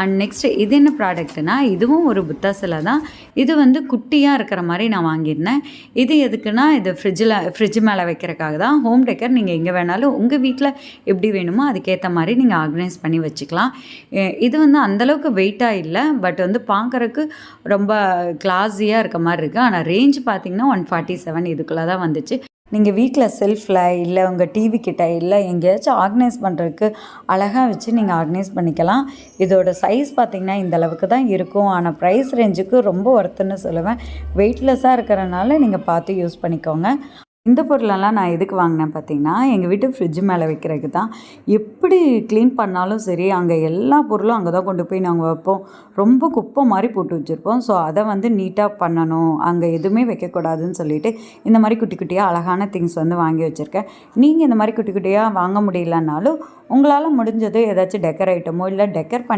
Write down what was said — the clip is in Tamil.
அண்ட் நெக்ஸ்ட் இது என்ன ப்ராடக்ட்னா, இதுவும் ஒரு புத்தா சிலை தான். இது வந்து குட்டியாக இருக்கிற மாதிரி நான் வாங்கியிருந்தேன். இது எதுக்குன்னா, இது ஃப்ரிட்ஜ் மேலே வைக்கிறக்காக தான். ஹோம் டெக்கர் நீங்கள் எங்கே வேணாலும் உங்கள் வீட்டில் எப்படி வேணுமோ அதுக்கேற்ற மாதிரி நீங்கள் ஆர்கனைஸ் பண்ணி வச்சுக்கலாம். இது வந்து அந்தளவுக்கு வெயிட்டாக இல்லை, பட் வந்து பார்க்குறக்கு ரொம்ப கிளாஸியாக இருக்க மாதிரி இருக்குது. ஆனால் ரேஞ்ச் பார்த்தீங்கன்னா 147 இதுக்குள்ளே தான் வந்துச்சு. நீங்கள் வீட்டில் செல்ஃபில் இல்லை உங்கள் டிவி கிட்ட இல்லை எங்கேயாச்சும் ஆர்கனைஸ் பண்ணுறதுக்கு அழகாக வச்சு நீங்கள் ஆர்கனைஸ் பண்ணிக்கலாம். இதோட சைஸ் பார்த்திங்கன்னா இந்த அளவுக்கு தான் இருக்கும். ஆனால் ப்ரைஸ் ரேஞ்சுக்கு ரொம்ப ஒர்த்துன்னு சொல்லுவேன். வெயிட்லெஸ்ஸாக இருக்கிறனால நீங்கள் பார்த்து யூஸ் பண்ணிக்கோங்க. இந்த பொருளெல்லாம் நான் எதுக்கு வாங்கினேன் பார்த்தீங்கன்னா, எங்கள் வீட்டு ஃப்ரிட்ஜ் மேலே வைக்கிறதுக்கு தான். எப்படி க்ளீன் பண்ணாலும் சரி, அங்கே எல்லா பொருளும் அங்கே தான் கொண்டு போய் நாங்கள் வைப்போம். ரொம்ப குப்பை மாதிரி போட்டு வச்சுருப்போம். ஸோ அதை வந்து நீட்டாக பண்ணணும், அங்கே எதுவுமே வைக்கக்கூடாதுன்னு சொல்லிட்டு இந்த மாதிரி குட்டி குட்டியாக அழகான திங்ஸ் வந்து வாங்கி வச்சுருக்கேன். நீங்கள் இந்த மாதிரி குட்டி குட்டியாக வாங்க முடியலன்னாலும் உங்களால் முடிஞ்சது ஏதாச்சும் டெக்கர் ஐட்டமோ இல்லை டெக்கர் பண்ணி